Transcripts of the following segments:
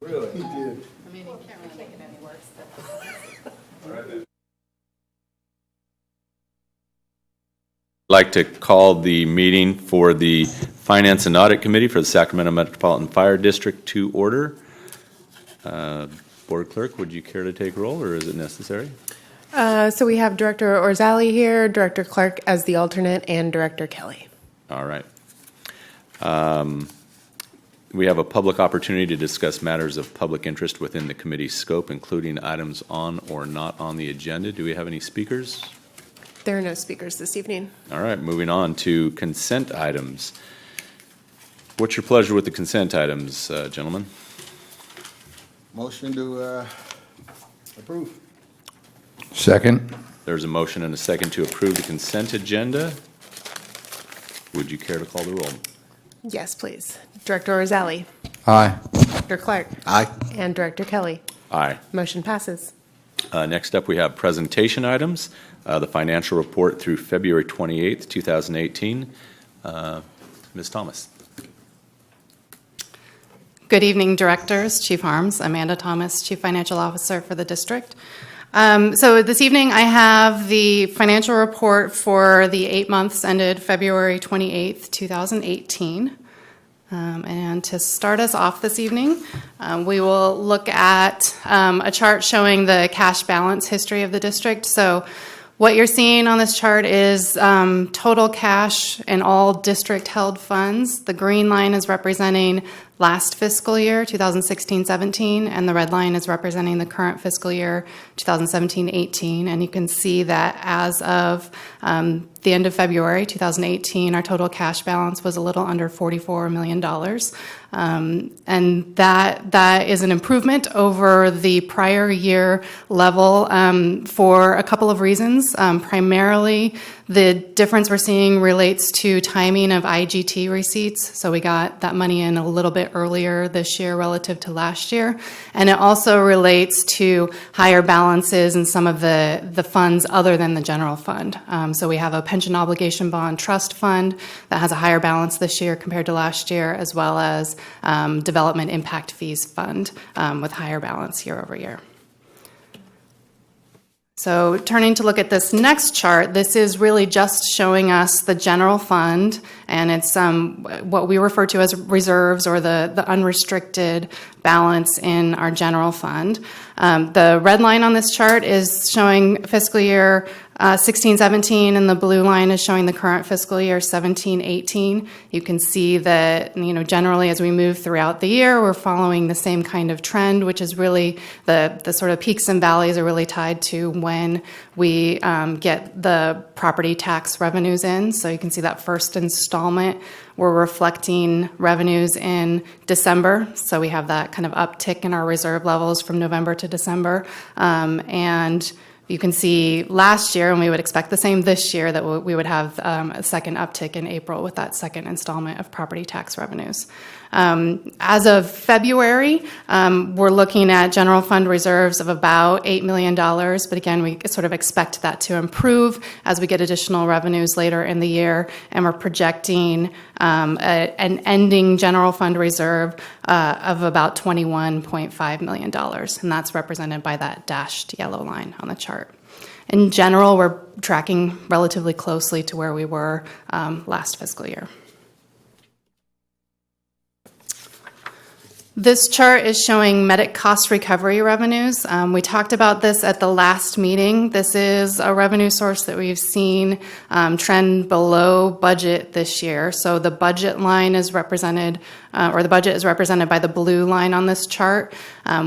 Really? He did. I mean, you can't really make it any worse. All right then. I'd like to call the meeting for the Finance and Audit Committee for the Sacramento Metropolitan Fire District to order. Board Clerk, would you care to take roll, or is it necessary? So we have Director Orzali here, Director Clark as the alternate, and Director Kelly. All right. We have a public opportunity to discuss matters of public interest within the committee's scope, including items on or not on the agenda. Do we have any speakers? There are no speakers this evening. All right, moving on to consent items. What's your pleasure with the consent items, gentlemen? Motion to approve. Second. There's a motion and a second to approve the consent agenda. Would you care to call the roll? Yes, please. Director Orzali, Aye. Director Clark, Aye. and Director Kelly. Aye. Motion passes. Next up, we have presentation items, the financial report through February 28th, 2018. Ms. Thomas. Good evening, directors, Chief Harms. Amanda Thomas, Chief Financial Officer for the district. So this evening I have the financial report for the 8 months ended February 28th, 2018. And to start us off this evening, we will look at a chart showing the cash balance history of the district. So what you're seeing on this chart is total cash in all district-held funds. The green line is representing last fiscal year, 2016-17, and the red line is representing the current fiscal year, 2017-18. And you can see that as of the end of February 2018, our total cash balance was a little under $44 million. And that is an improvement over the prior year level for a couple of reasons. Primarily, the difference we're seeing relates to timing of IGT receipts. So we got that money in a little bit earlier this year relative to last year. And it also relates to higher balances in some of the funds other than the general fund. So we have a pension obligation bond trust fund that has a higher balance this year compared to last year, as well as development impact fees fund with higher balance year over year. So turning to look at this next chart, this is really just showing us the general fund, and it's what we refer to as reserves, or the unrestricted balance in our general fund. The red line on this chart is showing fiscal year 16-17, and the blue line is showing the current fiscal year 17-18. You can see that, generally as we move throughout the year, we're following the same kind of trend, which is really the sort of peaks and valleys are really tied to when we get the property tax revenues in. So you can see that first installment, we're reflecting revenues in December. So we have that kind of uptick in our reserve levels from November to December. And you can see last year, and we would expect the same this year, that we would have a second uptick in April with that second installment of property tax revenues. As of February, we're looking at general fund reserves of about $8 million, but again, we sort of expect that to improve as we get additional revenues later in the year, and we're projecting an ending general fund reserve of about $21.5 million, and that's represented by that dashed yellow line on the chart. In general, we're tracking relatively closely to where we were last fiscal year. This chart is showing medic cost recovery revenues. We talked about this at the last meeting. This is a revenue source that we've seen trend below budget this year. So the budget line is represented, or the budget is represented by the blue line on this chart.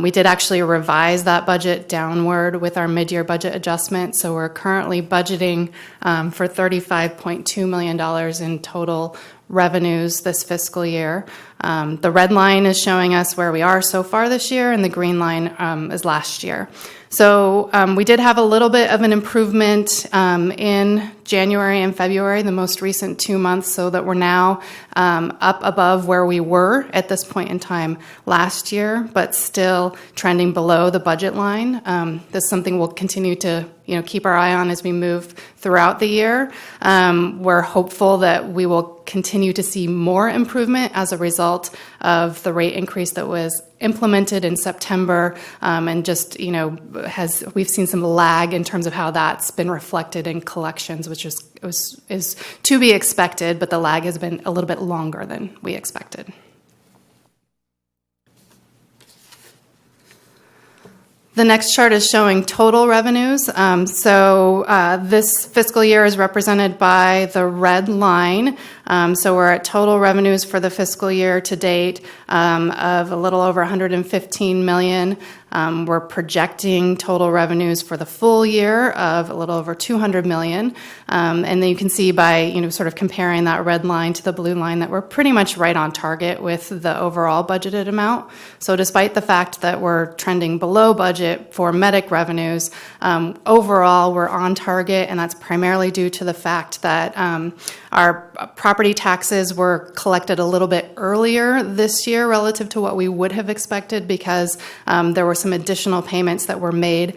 We did actually revise that budget downward with our mid-year budget adjustment. So we're currently budgeting for $35.2 million in total revenues this fiscal year. The red line is showing us where we are so far this year, and the green line is last year. So we did have a little bit of an improvement in January and February, the most recent 2 months, so that we're now up above where we were at this point in time last year, but still trending below the budget line. This is something we'll continue to keep our eye on as we move throughout the year. We're hopeful that we will continue to see more improvement as a result of the rate increase that was implemented in September, and just, we've seen some lag in terms of how that's been reflected in collections, which is to be expected, but the lag has been a little bit longer than we expected. The next chart is showing total revenues. This fiscal year is represented by the red line. So we're at total revenues for the fiscal year to date of a little over $115 million. We're projecting total revenues for the full year of a little over $200 million. And then you can see by, sort of comparing that red line to the blue line that we're pretty much right on target with the overall budgeted amount. So despite the fact that we're trending below budget for medic revenues, overall we're on target, and that's primarily due to the fact that our property taxes were collected a little bit earlier this year relative to what we would have expected, because there were some additional payments that were made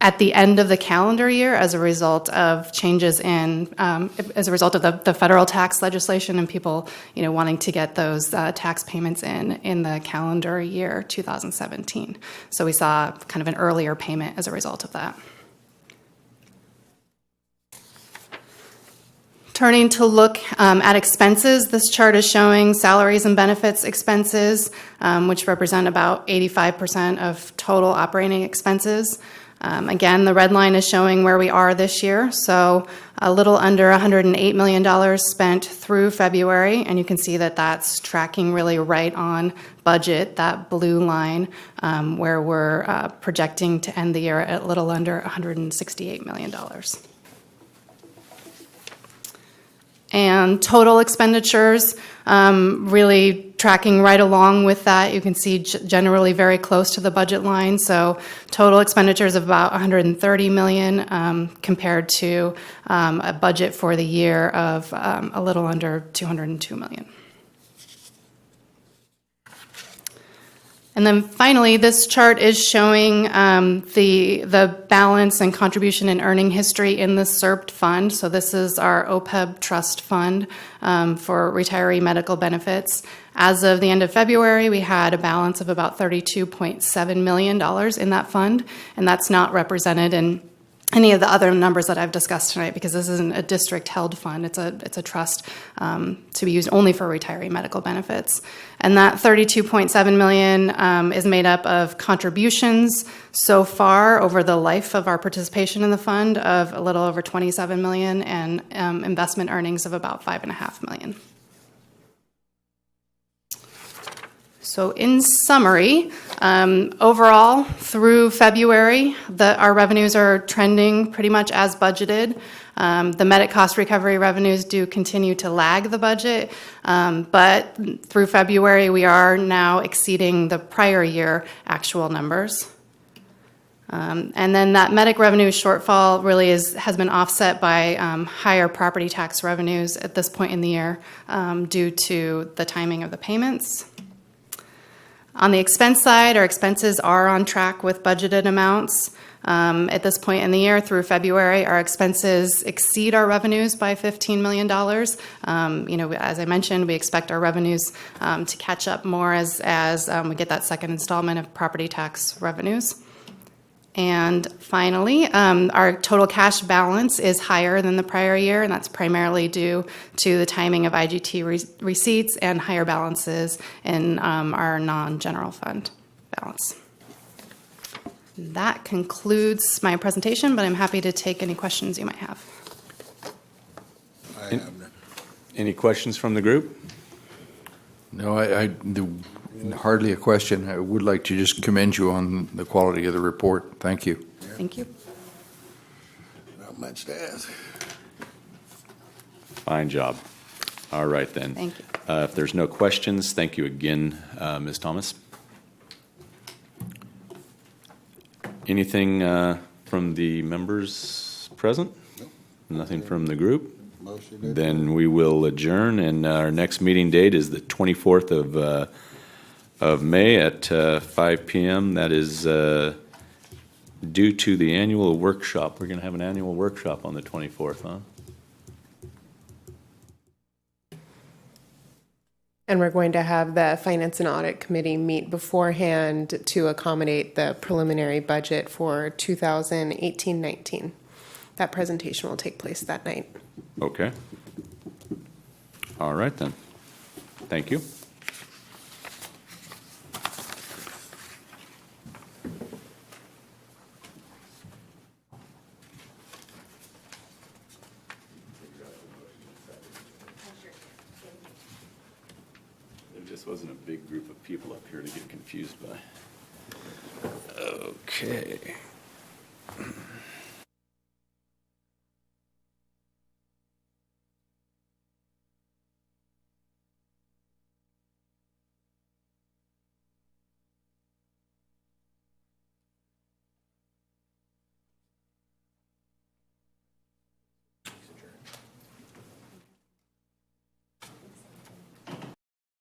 at the end of the calendar year as a result of changes in, as a result of the federal tax legislation and people, wanting to get those tax payments in the calendar year 2017. So we saw kind of an earlier payment as a result of that. Turning to look at expenses, this chart is showing salaries and benefits expenses, which represent about 85% of total operating expenses. Again, the red line is showing where we are this year, so a little under $108 million spent through February, and you can see that that's tracking really right on budget, that blue line, where we're projecting to end the year at a little under $168 million. And total expenditures, really tracking right along with that. You can see generally very close to the budget line. So total expenditures of about $130 million compared to a budget for the year of a little under $202 million. And then finally, this chart is showing the balance and contribution and earning history in the SERPT fund. So this is our OPEB trust fund for retiree medical benefits. As of the end of February, we had a balance of about $32.7 million in that fund, and that's not represented in any of the other numbers that I've discussed tonight, because this isn't a district-held fund. It's a trust to be used only for retiree medical benefits. And that $32.7 million is made up of contributions so far over the life of our participation in the fund of a little over $27 million, and investment earnings of about $5.5 million. So in summary, overall, through February, our revenues are trending pretty much as budgeted. The medic cost recovery revenues do continue to lag the budget, but through February, we are now exceeding the prior year actual numbers. And then that medic revenue shortfall really has been offset by higher property tax revenues at this point in the year due to the timing of the payments. On the expense side, our expenses are on track with budgeted amounts. At this point in the year, through February, our expenses exceed our revenues by $15 million. As I mentioned, we expect our revenues to catch up more as we get that second installment of property tax revenues. And finally, our total cash balance is higher than the prior year, and that's primarily due to the timing of IGT receipts and higher balances in our non-general fund balance. That concludes my presentation, but I'm happy to take any questions you might have. I have none. Any questions from the group? No, hardly a question. I would like to just commend you on the quality of the report. Thank you. Thank you. Not much to ask. Fine job. All right, then. Thank you. If there's no questions, thank you again, Ms. Thomas. Anything from the members present? No. Nothing from the group? Motion. Then we will adjourn, and our next meeting date is the 24th of May at 5 p.m. That is due to the annual workshop. We're going to have an annual workshop on the 24th, huh? And we're going to have the Finance and Audit Committee meet beforehand to accommodate the preliminary budget for 2018-19. That presentation will take place that night. Okay. All right, then. Thank you. There just wasn't a big group of people up here to get confused by. Okay.